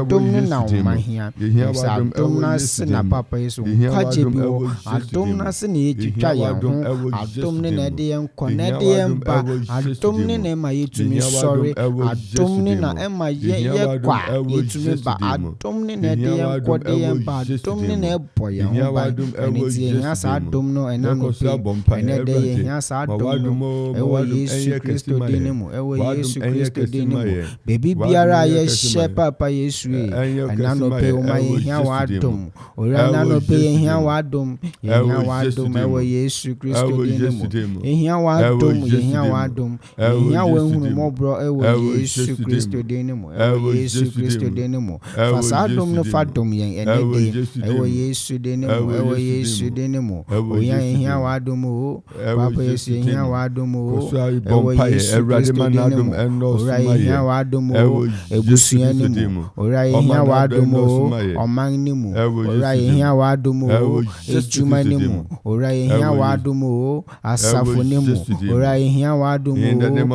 adom ne na omahia sa adom na se na papa yesu kwaje bi wo adom na se ne yetwitwa ya ho adom ne na de yenkɔ na de yemba adom ne na ma yetumi sɔre adom ne na ema ye kwa yetumi ba adom ne na de yenkɔ de yemba adom ne na ɛbɔ ye ho ba ene tie nya sa adom no ɛna no pe ene de ye nya sa adom no ɛwɔ Yesu Kristo din mu ɛwɔ Yesu Kristo din mu baby biara ye hye papa Yesu ɛna no pe o ma ye hia wa adom ora na no pe ye hia wa adom ɛwɔ Yesu Kristo din mu ye hia wa adom ye hia wa adom ye hia wa hunu mobro ɛwɔ Yesu Kristo din mu ɛwɔ Yesu Kristo din mu fa sa adom no fa dom yen ene de ɛwɔ Yesu din mu ɛwɔ Yesu din mu o ya ye hia wa adom o papa Yesu ye hia wa adom o ɛwɔ Yesu Kristo din mu ora ye hia wa adom o ebusua ni mu ora ye hia wa adom o ɔman ni mu ora ye hia wa adom o ejuma ni mu ora ye hia wa adom o asafo ni mu ora ye hia wa adom o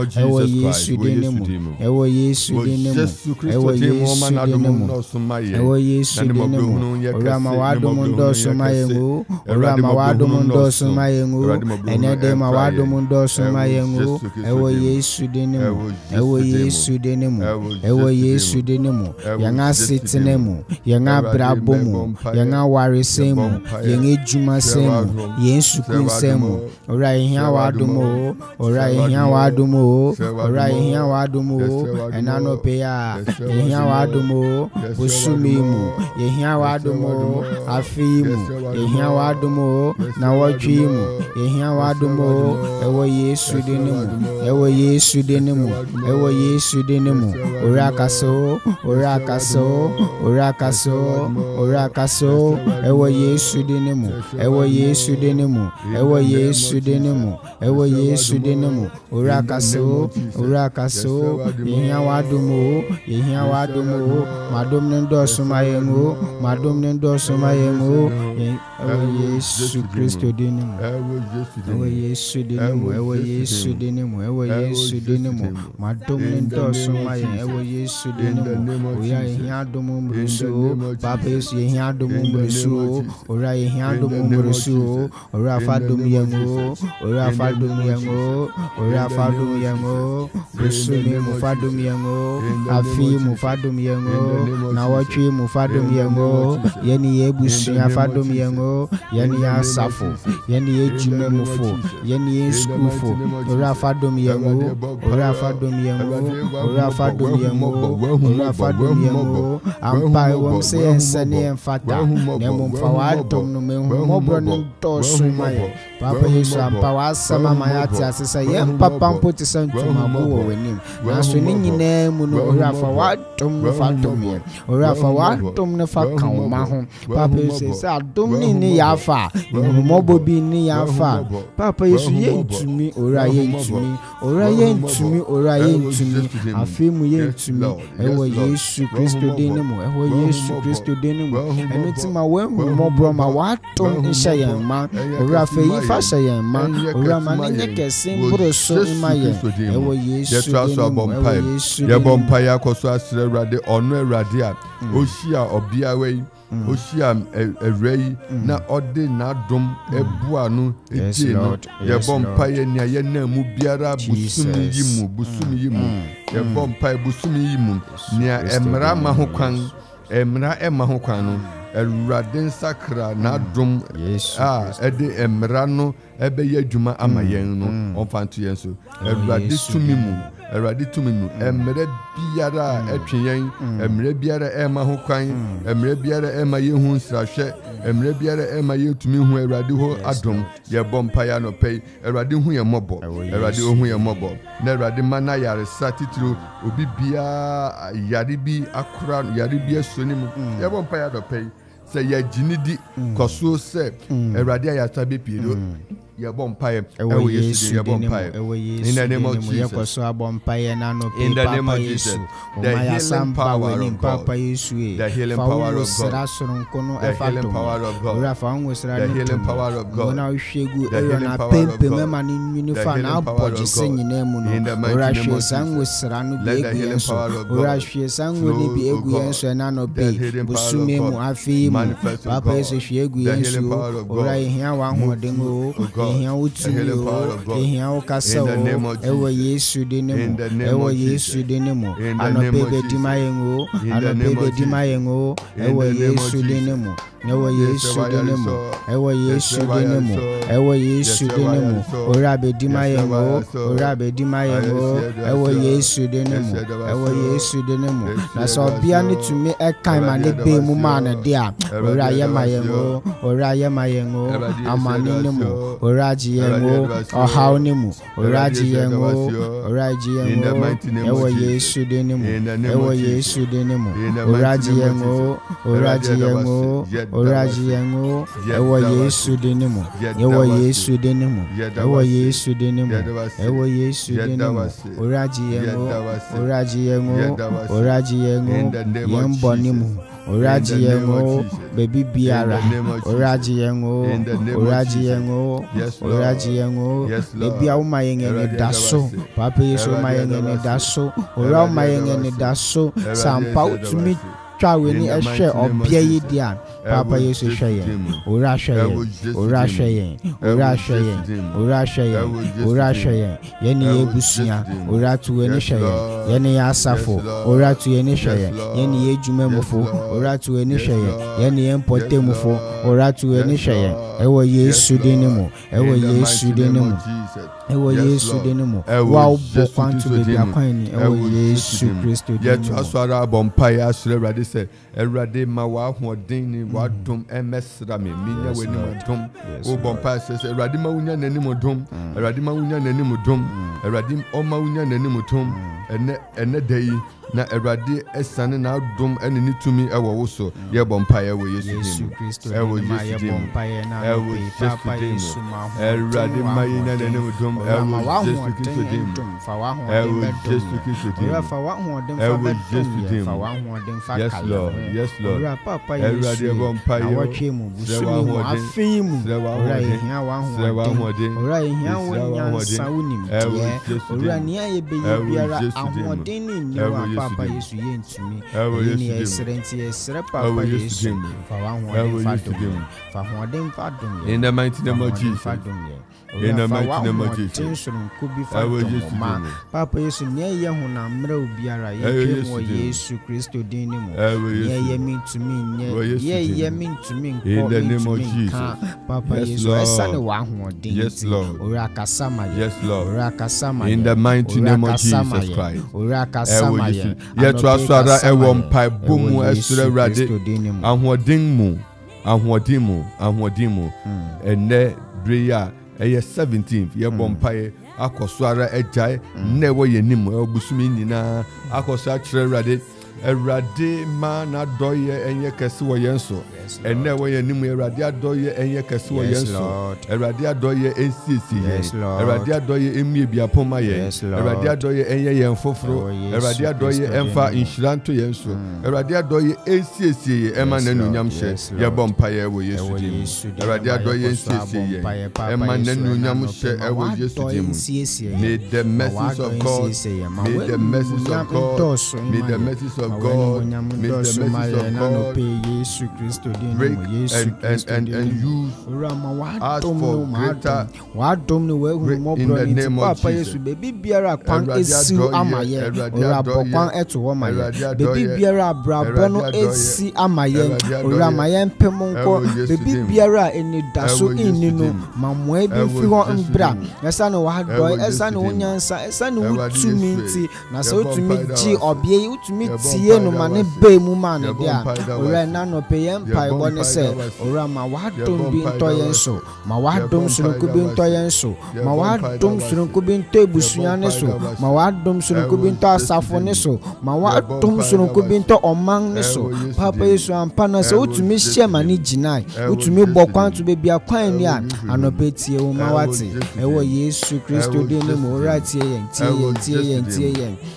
ɛwɔ Yesu din mu ɛwɔ Yesu din mu ɛwɔ Yesu din mu ɛwɔ Yesu din mu ora ma wa adom ndɔso ma ye ngo ora ma wa adom ndɔso ma ye ngo ene de ma wa adom ndɔso ma ye ngo ɛwɔ Yesu din mu ɛwɔ Yesu din mu ɛwɔ Yesu din mu yanga sitene mu yanga brabo mu yanga warise mu yanga ejuma se mu Yesu Kristo mu ora hia wa adom o ora hia wa adom o ora hia wa adom o ena no pe ya hia wa adom o busumi mu hia wa adom o afi mu hia wa adom o na wotwi mu hia wa adom o ɛwɔ Yesu din mu ɛwɔ Yesu din mu ɛwɔ Yesu din mu ora kaso ora kaso ora kaso ora kaso ɛwɔ Yesu din mu ɛwɔ Yesu din mu ɛwɔ Yesu din mu ɛwɔ Yesu din mu ora kaso yehia wa adom o yehia wa adom o madom ne ndɔso ma yengo madom ne ndɔso ma yengo ɛwɔ Yesu Kristo din mu ɛwɔ Yesu din mu ɛwɔ Yesu din mu ɛwɔ Yesu din mu madom ne ndɔso ma yen ɛwɔ Yesu din mu oya yehia adom mbruso papa Yesu yehia adom mbruso ora yehia adom mbruso ora fa dom yengo ora fa dom yengo ora fa dom yengo busumi mu fa dom yengo afi mu fa dom yengo na watwi mu fa dom yengo yeni yebusuya fa dom yengo yeni asafo yeni ejume mu fo yeni skufo ora fa dom yengo ora fa dom yengo ora fa dom yengo ora fa dom yengo ampa won se ensane enfata nemo mfa wa dom no me mobro no toso maye papa Yesu ampa wa sama maya ti asesa ye papa mpoti santuma go wo wenim na so ni nyina mu no ora fa wa dom no fa dom ye ora fa wa dom no fa kan ma ho papa Yesu sa dom ni ya fa mobo bi ni ya fa papa Yesu ye ntumi ora ye ntumi ora ye ntumi ora ye ntumi afi mu ye ntumi ewo Yesu Kristo din mu ewo Yesu Kristo din mu enu ti ma we mobro ma wa tom nhye yan ma ora fa yi fa hye yan ma ora ma ne kese mbro so ma ye ewo Yesu din mu ewo Yesu ye bompa ya koso asre Awurade ono Awurade a ohia obia we ohia ewrei na ode na dom ebua no etie no ye bompa ye nia ye na mu biara busumi yimu ye bompa busumi yimu nia emra ma ho kwan emra ema ho kwan no Awurade nsakra na dom ede emra no ebe ye adwuma ama yen no onfanto yen so Awurade tumi mu emre biara atwen emre biara ema ho kwan emre biara ema ye hu nsrahwe emre biara ema ye tumi hu Awurade ho adom ye bompa ya no pei Awurade hu ye mobo Awurade hu ye mobo na Awurade mana yare satitiro obi bia yare bi akura yare bi asoni mu ye bompa ya no pei se ye jinidi koso se Awurade ayata be piero Yebumpire, ewo Yesu yebumpire. In the name of Jesus. In the name of Jesus. The healing power of God. The healing power of God. The healing power of God. The healing power of God. The healing power of God. The healing power of God. In the mighty name of Jesus. Let the healing power of God flow, O God. The healing power of God manifest, O God. The healing power of God move through, O God. The healing power of God. In the name of Jesus. In the name of Jesus. In the name of Jesus. In the name of Jesus. In the name of Jesus. Ewo Yesu dinemo, ewo Yesu dinemo, ewo Yesu dinemo, ora bedima yengo, ora bedima yengo, ewo Yesu dinemo, ewo Yesu dinemo. Na so bia ni tumi ekan ma ne be mu ma na dia, ora yema yengo, ora yema yengo, amani nemo, ora ji yengo, ohaw nemo, ora ji yengo, ora ji yengo, ewo Yesu dinemo, ewo Yesu dinemo, ora ji yengo, ora ji yengo. Oraji yango, ewo Yesu dinemo, ewo Yesu dinemo, ewo Yesu dinemo, ewo Yesu dinemo, oraji yango, oraji yango, oraji yango, yembo nimu, oraji yango, baby biara, oraji yango, oraji yango, oraji yango, baby auma yengene daso, papa Yesu ma yengene daso, ora ma yengene daso, sampa utumi Weni eshe obia yidia Papa Yesu shayen ora shayen ora shayen ora shayen ora shayen ora shayen yeni yebusia ora tuweni shayen yeni asafo ora tuweni shayen yeni yejumemufo ora tuweni shayen yeni yempotemufo ora tuweni shayen ewo Yesu dinimo ewo Yesu dinimo ewo Yesu dinimo wa obo kwantu bebi akwani ewo Yesu Kristo dinimo yetu aswara bompaya asure rade se erade ma wa hoden ni wa dom emesra me minya weni modom o bompaya se erade ma wunya nani modom erade ma wunya nani modom erade o ma wunya nani modom ene dai na erade esane na dom ene ni tumi ewo wo so ye bompaya wo Yesu Kristo ewo Yesu bompaya na ewo Papa Yesu ma erade ma yinya nani modom ewo Yesu Kristo dim ewo Yesu Kristo dim fa wa hoden fa wa hoden fa yes Lord yes Lord Papa Yesu bompaya na watwe mu busumi mu afei mu ora ehia wa hoden ora ehia wo nyansa wonim ora ni aye be biara ahoden ni wa Papa Yesu yentumi ni esrenti esre Papa Yesu fa wa hoden fa dum in the mighty name of Jesus in the mighty name of Jesus Papa Yesu ni ye hona mra obiara ye mo Yesu Kristo din ni mo ye mintumi ye mintumi in the name of Jesus Papa Yesu esane wa hoden yes Lord ora kasama yes Lord ora kasama in the mighty name of Jesus Christ ora kasama ye to aswara ewo mpai bomu esure rade ahoden mu ene breya eye 17th ye bompae akoswara ejai na ewo yenim obusumi nyina akosa kire Erade ma na doye enye kese wo yenso ene wo yenim erade adoye enye kese wo yenso erade adoye ensisi erade adoye emie biapoma ye erade adoye enye yenfoforo erade adoye emfa insuranto yenso erade adoye ensisi ema nanunyam hye ye bompa ye wo Yesu dim erade adoye ensisi ye ema nanunyam hye ewo Yesu dim may the message of God may the message of God may the message of God, may the message of God break and use us for greater in the name of Jesus. Baby biara kwan esi amaye ora bokwan eto wo maye baby biara brabono esi amaye ora maye mpemonko baby biara eni daso inino mamoe bi fi ho mbra esa ne wa doy esa ne wonyansa esa ne wutumi nti na so utumi ji obie utumi ti tie no ma ne be mu ma ne dia ora na no pe yem pai bone se ora ma wadom bi nto yen so ma wadom sonko bi nto yen so ma wadom sonko bi nto ebusua ne so ma wadom sonko bi nto asafo ne so ma wadom sonko bi nto oman ne so papa Yesu ampa na se utumi hye ma ne ginai utumi bokwan to be bia kwan ni a anopetie wo ma wate ewo Yesu Kristo de ne mo ora tie yen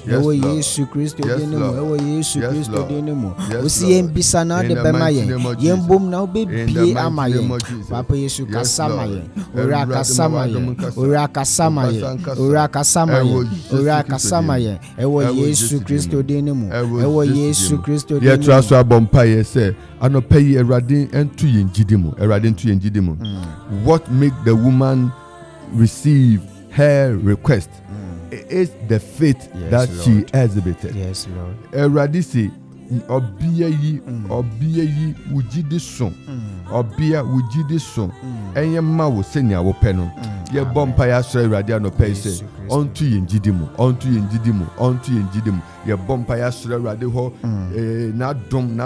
ewo Yesu Kristo de ne mo ewo Yesu Kristo de ne mo osi yen bisa na de bema yen bom na obebie ama yen papa Yesu kasama yen ora kasama yen ora kasama yen ora kasama yen ora kasama yen ewo Yesu Kristo de ne mo ewo Yesu Kristo de ne mo ye traso abompa ye se anopayi erade entu yen gidimu erade entu yen gidimu what make the woman receive her request is the faith that Lord. She exhibited. Yes, Lord. Erade say obia yi wujidi so obia wujidi so enye ma wo senya wo pe no ye bompa ya so erade anopayi say onto yen gidimu ye bompa ya so erade ho na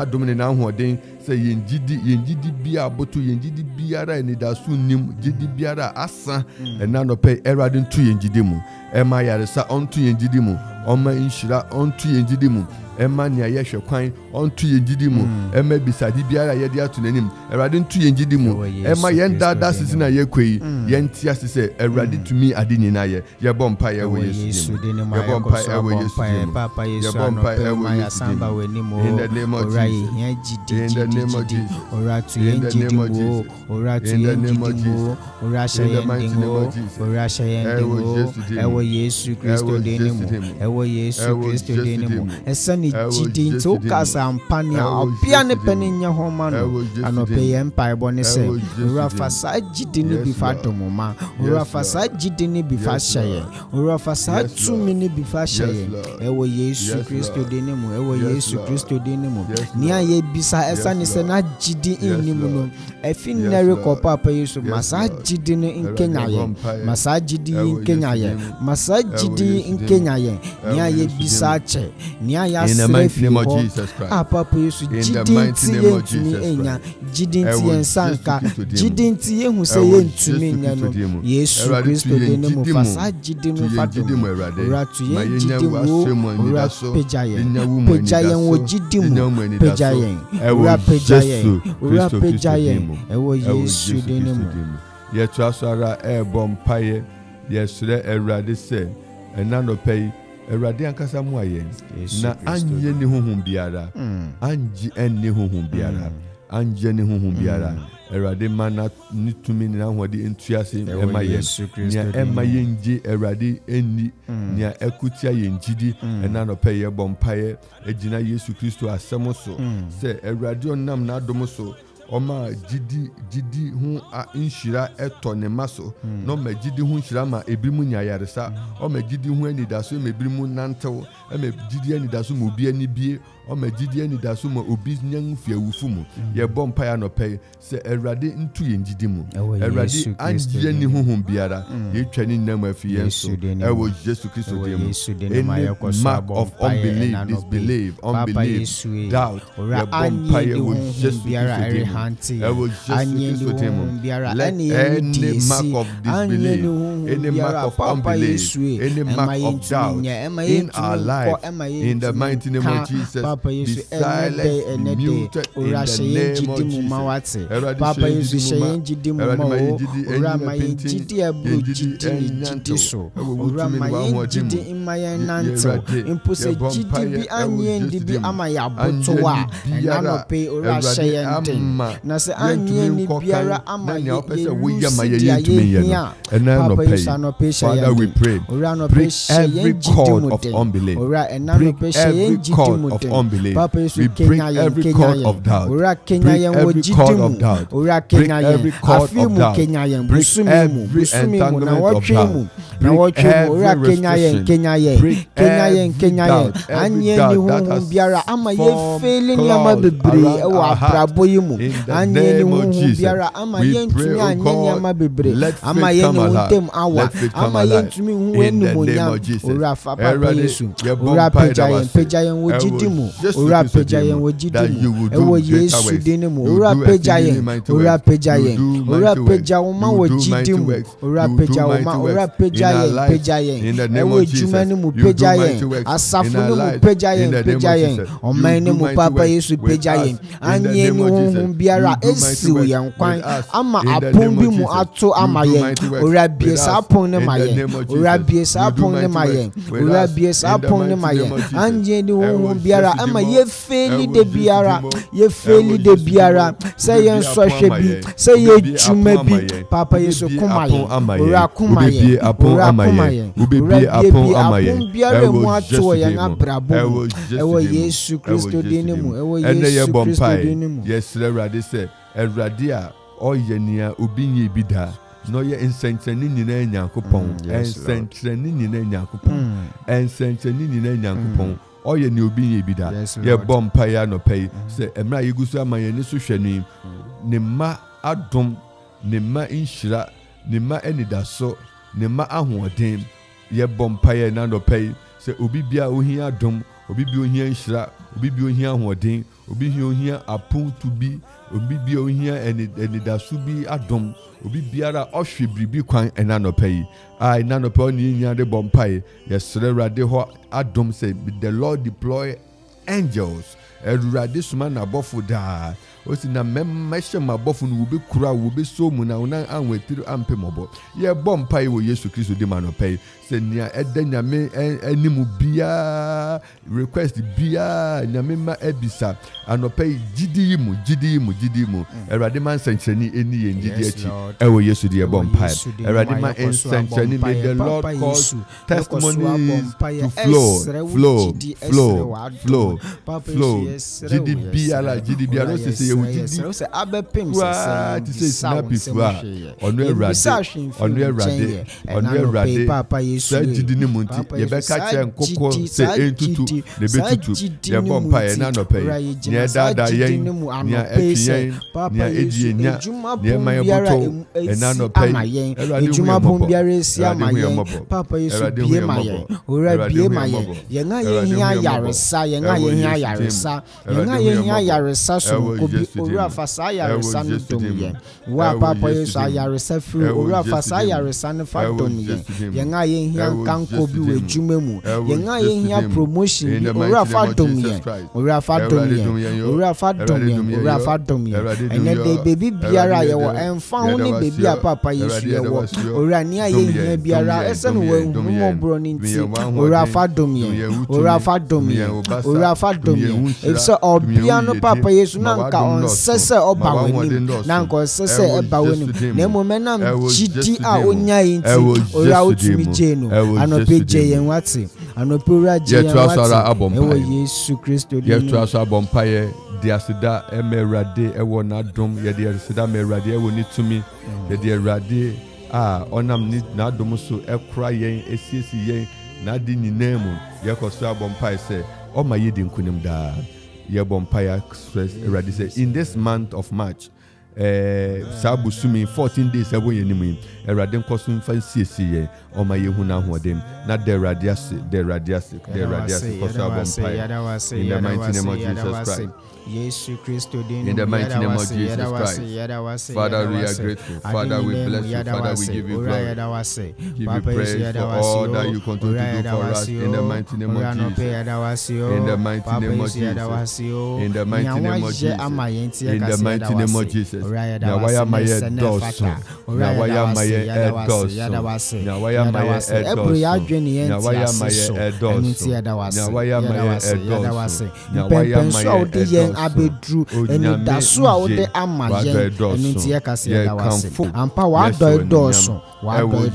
dom ne na hoden say yen gidi bia boto yen gidi biara eni da so nim gidi biara asa na anopayi erade ntu yen gidimu ema yaresa onto yen gidimu oma inshira onto yen gidimu ema nia ye hwekwan onto yen gidimu ema bisadi biara ye dia to nanim erade ntu yen gidimu ema yen dada sisi na ye kwei yen tia sisi erade tumi ade nyina ye bompa ye wo Yesu dinu ye bompa ye wo Yesu dinu papa Yesu bompa ye wo Yesu dinu in the name of Jesus in the name of Jesus ora tu yen gidimu ora tu yen gidimu ora shayen dingo ora shayen dingo ewo Yesu Kristo dinu ewo Yesu Kristo dinu esani jidi nto kasa ampania obia ne peninya homa no anope ye mpa ebone se ora fasa jidi ni bi fatomoma ora fasa jidi ni bi fa hye ora fasa tumi ni bi fa hye ewo Yesu Kristo denimu ewo Yesu Kristo denimu ni aye bisa esani se na jidi inimu no efinere ko papa Yesu masa jidi ni nkenya ye masa jidi nkenya ye masa jidi nkenya ye ni aye bisa che ni aya in the mighty name of Jesus Christ. Papa Yesu jidinti yentumi enya jidinti yensanka jidinti yehu se yentumi enya no Yesu Kristo de ne mo fasa jidinu fadum ratu ye jidimu ora pejayen wo jidimu pejayen ora pejayen ewo Yesu de ne mo ye twasara e bompaye ye sure erade se enano pay Erade ankasa mu ayen na anye ne honhom biara anje enne honhom biara anje ne honhom biara Erade mana nitumi na hode entuase ema ye nya ema yenje erade enni nya ekutia yenjidi ena no pay ye bompaye egina Yesu Kristo asemo so se erade onam na adom so Oma jidi hu a inshira eto ne maso no ma jidi hu inshira ma ebrimu nyayaresa o ma jidi hu anidaso ma ebrimu nantew e ma jidi anidaso ma obi ani bie o ma jidi anidaso ma obi nyan fiawufu mu ye bompa ya no pay se erade ntu ye jidi mu erade anje ni huhum biara ye twani nam afi yenso e wo Yesu Kristo dem any mark of unbelief disbelief unbelief doubt ye bompa ye wo Yesu Kristo dem any mark of disbelief, any mark of unbelief, any mark of doubt in our life, in the mighty name of Jesus, be silent, muted in the name of Jesus. Papa Yesu shayen jidi mu ora mayen jidi abro jidi so ora mayen jidi imayen nanto impose jidi bi anye ndi bi amaya botowa enano pe ora shayen den na se anye ni biara ama ye Father, we pray, break every cord of unbelief, break every cord of unbelief, we break every cord of doubt, break every cord of doubt, break every cord of doubt, break every entanglement of doubt, break every restriction, break every doubt, every doubt that has formed cloud in the name of Jesus. We pray, oh God, let faith come alive, let faith come alive in the name of Jesus. ora peja yen wo gidi mu e wo Yesu din mu ora peja yen ora peja yen ora peja wo ma wo gidi mu ora peja wo ma ora peja yen e wo juma ni mu peja yen asafu ni mu peja yen oman ni mu papa Yesu peja yen anye ni honhom biara esi wo yen kwan ama apon bi mu ato ama yen ora bie sa apon ne ma yen ora bie sa apon ne ma yen ora bie sa apon ne ma yen anye ni honhom biara ama ye feli de biara say yen sohwe bi say ye juma bi papa Yesu kuma yen ora kuma yen ora kuma yen ubibie apon ama yen biara mu ato yen abrabo ewo Yesu Kristo din mu ewo Yesu Kristo din mu yes Awurade say Awurade a oyenia obinye bida no ye nsenteni nyina Nyankopon nsenteni nyina Nyankopon nsenteni nyina Nyankopon oye ni obinye bida ye bompa ya no pay say emra yegusu amaye ni so hwani ne ma adom ne ma inhira ne ma enidaso ne ma ahoɔden ye bompa ya na no pay say obi bia ohia adom obi bia ohia inhira obi bia ohia ahoɔden obi bia ohia apontu bi obi bia ohia enidaso bi adom obi biara ohwe bribi kwan enanopa yi enanopa oni nya de bompai yesre Awurade ho adom say the Lord deploy angels Awurade suma na bofo da o si na memmehyɛ mabɔfo no wo be kura wo be so mu na wona anwetiri ampemobo ye bompai wo Yesu Kristo de manopa se nia ɛda nyame animu bia request bia nyame ma ebisa anopa gidi mu Awurade man senkyereni eni ye gidi achi ɛwɔ Yesu de bompai Awurade man senkyereni may the Lord cause testimonies to flow gidi bia no se ye gidi se abepem se snappy fwa onu Awurade papa Yesu gidi ni munti ye beka kye nkoko se entutu ne betutu ye bompa ye na no pay ne dada yen ne atyen ne edienya ne mayebuto na no pay ejuma pon biara si amayen papa Yesu bie mayen ora bie mayen ye nga ye hia yaresa ye nga ye hia yaresa ye nga ye hia yaresa so ko bi ora fasa yaresa no domye wa papa Yesu yaresa firi ora fasa yaresa no fa domye ye nga ye hia kanko bi we juma mu ye nga ye hia promotion ora fa domye ora fa domye ene de baby biara ye wo emfa ho ni baby a papa Yesu ye wo ora ni aye hia biara ese no we humo bro ni nti ora fa domye efse obia no papa Yesu nanka onsese oba wani nanka onsese eba wani na momenam gidi a onya nti ora otumi jeno anope jeyen wate anope ora jeyen wate ewo Yesu Kristo de yetu aso abompaye de asida emerade ewo na dom ye de asida emerade ewo ni tumi ye de erade onam ni na dom so ekra yen esiesi yen na di nyinamu ye koso abompaye se o ma ye di nkunim da ye bompaye stress erade say in this month of March sabusumi 14 days ebo yenimu erade nkoso fa siesi ye o ma ye hu na hodem na de radiase koso abompaye in the mighty name of Jesus Christ. Yesu Kristo din in the mighty name of Jesus Christ. Father, we are grateful. Father, we bless you. Father, we give you glory. Give you praise for all that you continue to do for us in the mighty name of Jesus. In the mighty name of Jesus. In the mighty name of Jesus. In the mighty name of Jesus. Nawaya maye doso. Nawaya maye edoso. Nawaya maye edoso. Nawaya maye edoso. Nawaya maye edoso. Nawaya maye edoso. Abedru eni daso a ode amaye eni tie kase ya wase ampa wa do edoso we hu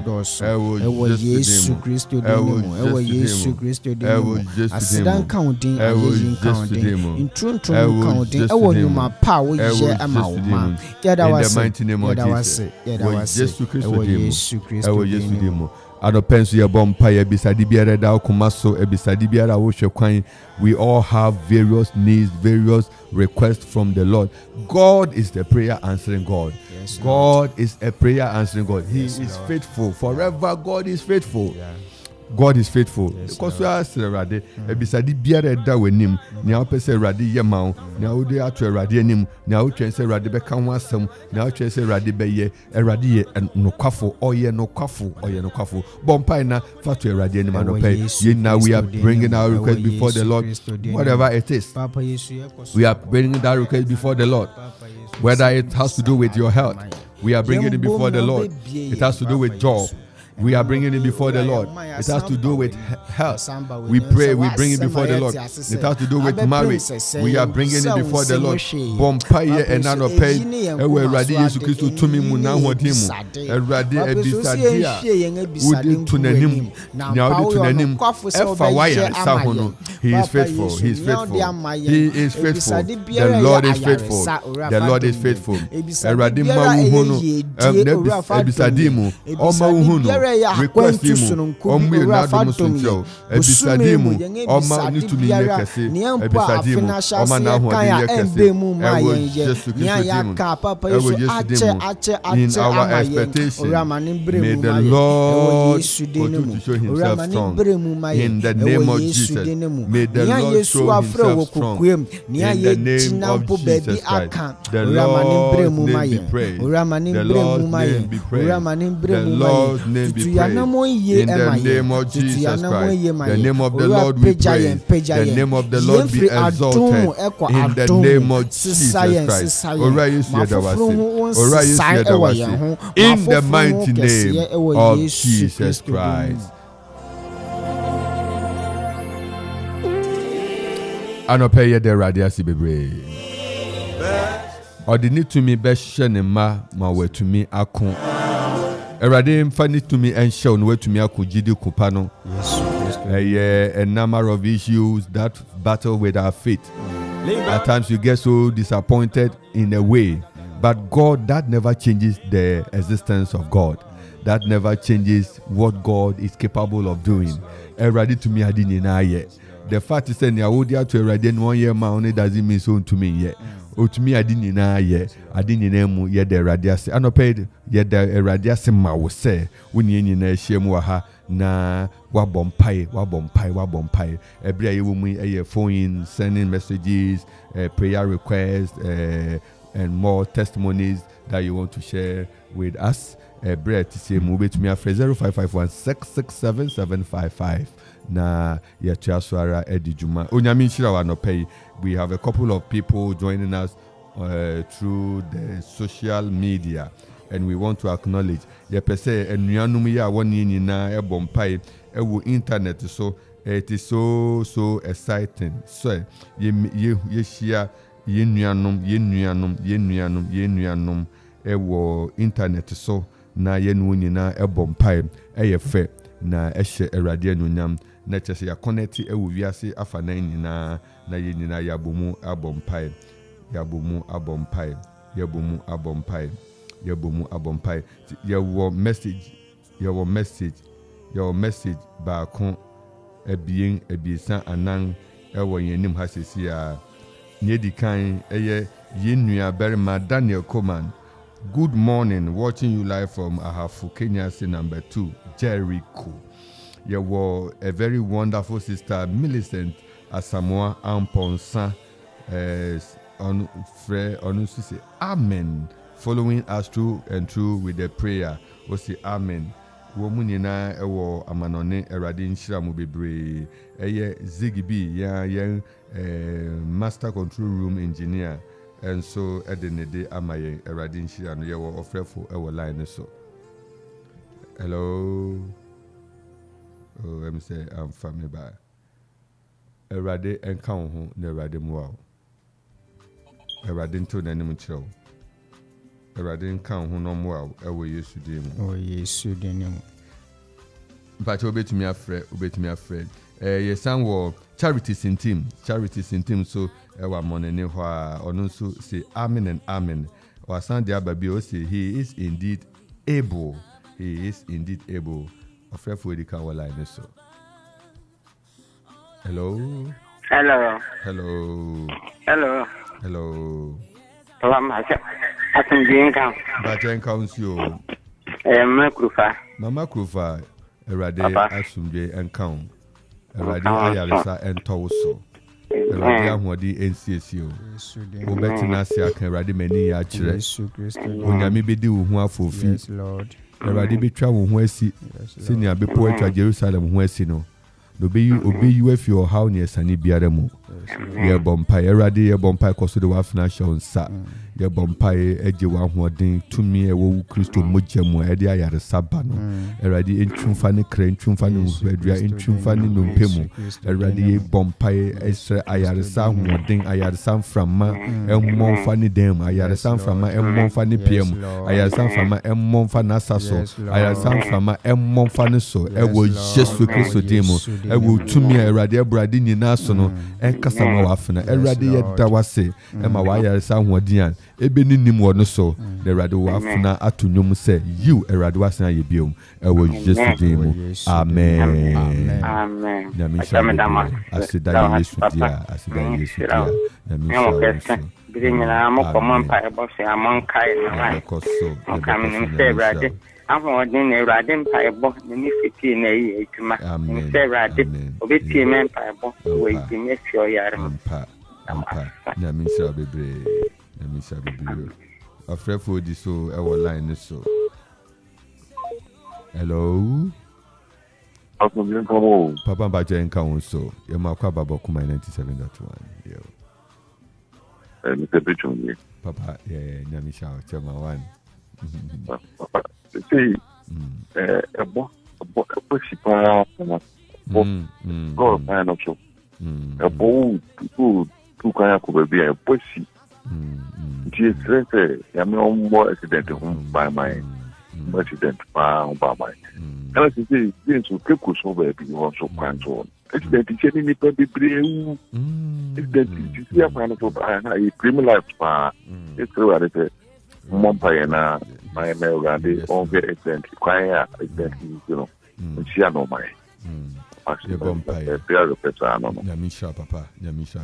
doso ewo Yesu Kristo dinimu ewo Yesu Kristo dinimu asidan kauntin ayeyin kauntin intuntun kauntin ewo nyuma pa wo ye ama wo ma yada wase ewo Yesu Kristo dinimu anopenso ye bompa ye bisadi biara da okumaso ebisadi biara wo hwekwan. We all have various needs, various requests from the Lord. God is the prayer answering God. Yes, God is a prayer answering God. He is faithful forever. God is faithful. God is faithful. Because we are Serade, Ebisadi Biara da wenim, Nia Pese Radi Yamau, Nia Ude Atu Radi Nim, Nia Uchense Radi Bekanwasam, Nia Uchense Radi Beye, Eradi and Nokafo, Oye Nokafo, Oye Nokafo, Bompaina, Fatu Radi Animanope. Now we are bringing our request before the Lord, whatever it is. We are bringing that request before the Lord. Whether it has to do with your health, we are bringing it before the Lord. It has to do with job. We are bringing it before the Lord. It has to do with health. We pray, we bring it before the Lord. It has to do with marriage. We are bringing it before the Lord. Bompaye enano pay. Ewe radi Yesu Kristo tumi mu na hodimu. Eradi ebisadia. Udi tunanim. Nya udi tunanim. Efa waya sahono. He is faithful. He is faithful. He is faithful. The Lord is faithful. The Lord is faithful. Eradi mauhono. Ebisadimu. Omauhono. Request him. Omu nadu musunjo. Ebisadimu. Oma nitumi yekese. Ebisadimu. Oma nahu adi yekese. Ewo Jesu Kristo dimu. Ewo Jesu dimu. In our expectation, may the Lord continue to show himself strong. In the name of Jesus. May the Lord show himself strong. In the name of Jesus Christ. The Lord's name be praised. The Lord's name be praised. The Lord's name be praised. In the name of Jesus Christ. The name of the Lord we praise. The name of the Lord be exalted. In the name of Jesus Christ. In the mighty name of Jesus Christ. Anopeye de radiasi bebre. Ordinate to me best ma we to me akon. Erade mfani to me and show no to me akujidi kupano. Yes. A number of issues that battle with our faith. At times you get so disappointed in a way, but God, that never changes the existence of God. That never changes what God is capable of doing. Erade to me adini na ye. The fact is that Yawodia to Erade 1 year only doesn't mean so to me yet. To me, I didn't know yet. I didn't know yet the radiasi. I no paid yet the radiasi ma was say when you know shame na wabompai. Every woman a phone sending messages, prayer requests, and more testimonies that you want to share with us. Bread to say move to me after 0551 667 755. Na yachaswara edijuma onyami shira wa no pay. We have a couple of people joining us through the social media, and we want to acknowledge ye pese enuanum ya woni nyina ebompai ewu internet, so it is so exciting. So ye share ye nuanum ewo internet, so na ye nu nyina ebompai eyefe na ehye erade anunyam na chese ya connect ewu wiase afana nyina na ye nyina yabomu abompai your message ba kon ebien ebiesa anan ewo yenim hasesi a nyedi kan eye yenua Barima Daniel Okoman. Good morning, watching you live from Ahafu, Kenya, number 2, Jericho. You were a very wonderful sister, Millicent Asamoah Amponsa, on say Amen. Following us through and through with the prayer, we say Amen. Womunina ewo amanone eradin shiramu bebre. Eye Zigibi ya master control room engineer. And so edenede amaye eradin shira no ye wo ofrefo e wo line so. Hello. Oh, let me say I'm family by. Erade enka ho na erade mu a. Erade nto na nim kire wo. Erade enka ho no mu a e wo Yesu din mu. Oh Yesu din mu. But obetumi afre. Yesan wo charities in team so ewa monene ho a ono so say amen and amen. Wasan dia baby o say he is indeed able. Ofrefo edika wala ine so. Hello. Atunjinka. Bajenka unsio. Mama Kufa. Erade asumbe enka Erade ayaresa entowo Erade ahodi NCSO Obetina sia kan Erade mani ya kire Onyame bedi wo ho afofi Yes Lord Erade betwa wo ho asi senia bepo atwa Jerusalem ho asi no obeyi afi o how ne sani biara mu ye bompa Erade ye bompa koso de wa financial nsa ye bompa eje wa hoden tumi e wo Kristo mogyamu e de ayare saba no Erade entwumfa ne kra entwumfa ne hwadua entwumfa ne nompemu Erade ye bompa esre ayare sa hoden ayare sa mframa emmomfa ne dem ayare sa mframa emmomfa ne piem ayare sa mframa emmomfa na saso ayare sa mframa emmomfa ne so e wo Jesu Kristo demo e wo tumi Erade brade nyina so no enkasa ma wafena Erade ye dawase e ma wa ayare sa hoden ebe ni nim wo no so the Erade wafena atunwom se you Erade wasena ye biom e wo Jesu demo amen amen na mi sha asida Yesu dia na mi sha binyina mo komampa e bo se amankai na koso kamin se Erade ahodin Erade mpa e bo ni fiti na yi etuma se Erade obeti men mpa e bo we dime fi o yare mpa na mi sha bebre afrefo di so e wo line so hello Papa Baja enka so ye makwa baba kuma 97.1 yo Mr. Bichungi Papa nyamisha chama one see a book she pa go find up so a bowl to kaya ko be a pussy Jesus ya me more accident by my accident by my and I say things will keep us over because so can't accident is any people brave accident is here for a criminal life pa it's true that it Mompire na my Erade on very accident choir accident you know she no my ye bompire nyamisha papa nyamisha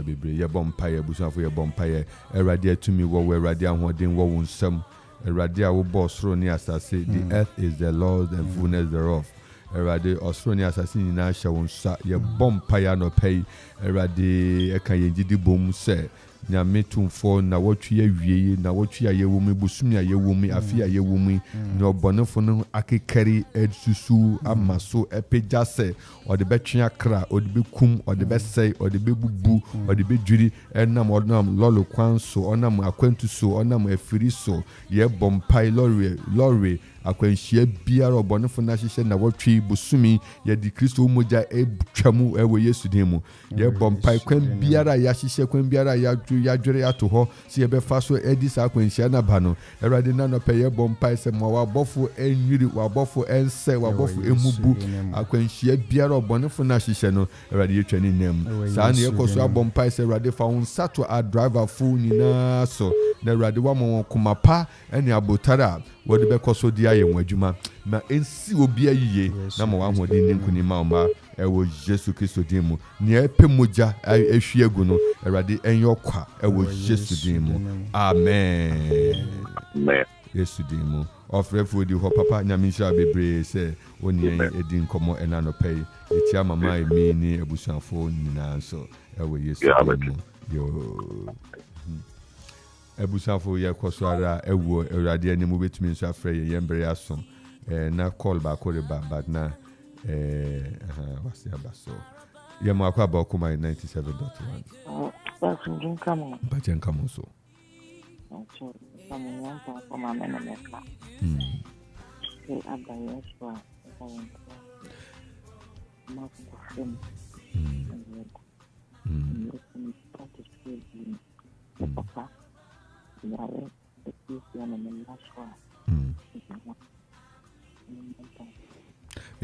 bebre ye bompire busafo ye bompire Erade atumi wo Erade ahoden wo nsam Erade a wo boss ro ni asase the earth is the Lord and fullness thereof Erade osro ni asase ni na hye wo nsa ye bompire no pay Erade e kan ye gidi bom se nyame tumfo na wotwe awie na wotwe ayewo mi busumi ayewo mi afi ayewo mi no bonefo no akekari edsusu amaso epejase ode betwe akra ode bekum ode besei ode bebubu ode bedwiri enam odnam lolo kwanso onam akwantuso onam afiriso ye bompai lorry akwanhia biara obonefo na hyehyɛ na wotwe busumi ye di Kristo moja etwamu ewo Yesu demu ye bompai kwan biara ya hyehyɛ kwan biara ya dwere ato ho se ye befa so edi sa akwanhia na ba no Erade na no pɛ ye bompai se mo wabofo enwiri wabofo ense wabofo emubu akwanhia biara obonefo na hyehyɛ no Erade yetwa ni nem sa na ye koso abompai se Erade fa won sato a driver full nyina so na Erade wa mo komapa ene abotara wode be koso dia ye nwadwuma na ensi obi ayiye na mo wahode ni nkunima oma ewo Jesu Kristo dimu ni epe moja ehwie egu no Erade enyo kwa ewo Jesu dimu amen Yesu dimu ofrefo di ho papa nyamisha bebre se oni edi nkomo enano pay etia mama emi ni ebusanfo nyina so ewo Yesu dimu yo ebusafo ye kwosara ewo Erade ani mu betumi nso afre ye yembre aso na call ba ko ba but na wasi abaso ye mo akwa ba Okoman 97.1 bachen kamo so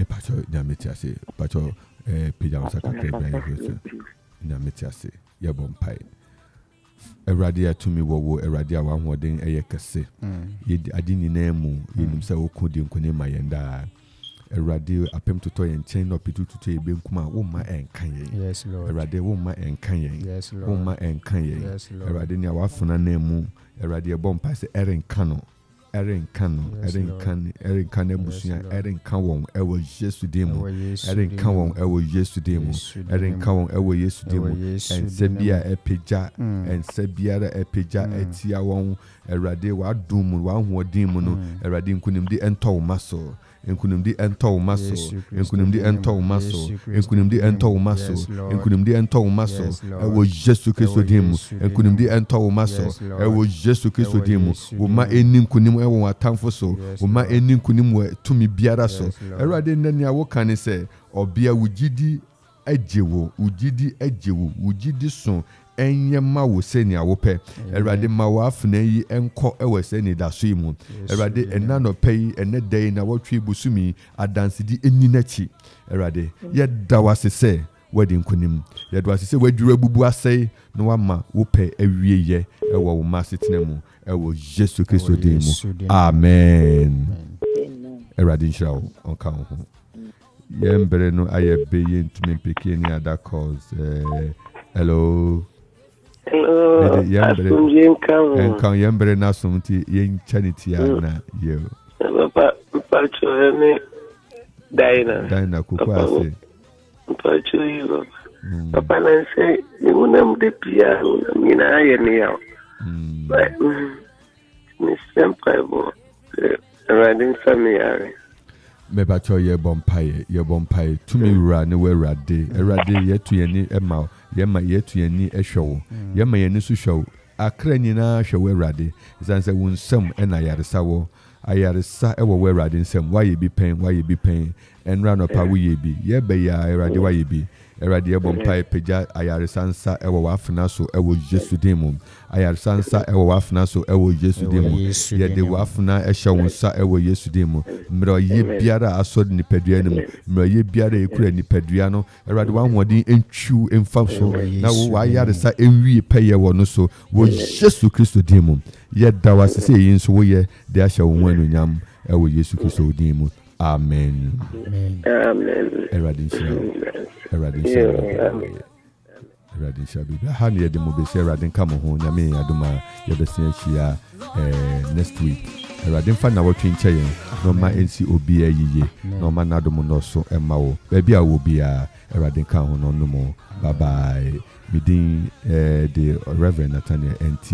pacho nyametiase pacho pija osaka kreba nyametiase ye bompai Erade atumi wo Erade a wahoden eye kese ye adi nyina mu yenim se okodi nkone mayenda Erade apem toto ye nchen no pitututu ebe nkuma wo ma enkan ye yes Lord Erade wo ma enkan ye yes wo ma enkan ye Erade ni awafuna na mu Erade bompai se erenka no Erin Canon, Ebusia, Erin Kawon, Ewo Jesu Demo, Erin Kawon, Ewo Jesu Demo, Erin Kawon, Ewo Jesu Demo, and Sebia Epeja, and Sebia Epeja, Etiawon, Erade, what doom, one demon, Eradin Kunim di Ento Maso. Enkunim di ento maso, enkunim di ento maso, enkunim di ento maso, enkunim di ento maso, ewo Jesu Kristo dimu, enkunim di ento maso, ewo Jesu Kristo dimu, woma enim kunim ewo atamfo so, woma enim kunim we tumi biara so, erade nani awo kan se, obia wugidi ejewo, wugidi so, enye ma wo seni awope erade ma wo afna yi enko ewe seni da so imu erade enna no pei enne dai na wotwe busumi adansidi enni nachi erade ye da wasese wedding kunim ye da wasese waduru abubu asai no wama wo pe awie ye ewo wo masetena mu ewo Jesu Kristo dimu amen erade nshira onka ho yembere no ayebe ye ntumi peke ni ada cause hello. Hello, Enkan yembre na sumti yen chanity na yo. Papa Twumhene Dina kuko ase. Papa Twumhene. Papa na say ni unam de pia mina ayeni ya. Ni sempre bo. Riding familiar. Me ba cho ye bompaye tumi wura ne we rade yetu yeni ema yema yetu yeni ehwo yema yeni su hwo akra nyina hwo we rade zanse wunsam ena ayaresa ewo we rade nsam waye bi pen enra no pa we bi ye be ya rade waye bi erade bompaye peja ayaresa nsa ewo wafna so ewo Jesu demu ayaresa nsa ewo wafna so ewo Jesu demu ye de wafna ehwo nsa ewo Yesu demu mro ye biara asod ni padua nim mro ye biara ekura ni padua no erade wanhodi entwu emfa so na wo ayaresa enwie peye wo no so wo Jesu Kristo demu ye da wasese yin so wo ye de ahya wo anu nyam ewo Yesu Kristo demu amen erade shabi ha ne de mo be share erade nka mo ho nyame adoma ye be se ahia next week erade mfa na wotwe nche yen no ma ensi obi ayiye no ma na dom no so ema wo ba bia wo bia erade nka ho no no mo bye bye midin the Reverend Nathaniel NT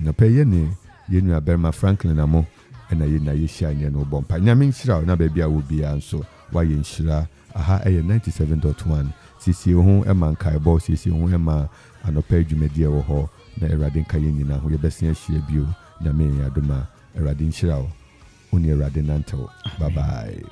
na pe ye ne yenu Barima Franklin amo na ye na ye hia nye no bompa nyame nhyira na ba bia wo bia nso wa ye nhyira aha 97.1 sisi ho ema nkaebo sisi ho ema anopa adwumadi wo ho na erade nka ye nyina ho ye besia hia bio na me adoma erade nhyira wo oni erade nantew bye bye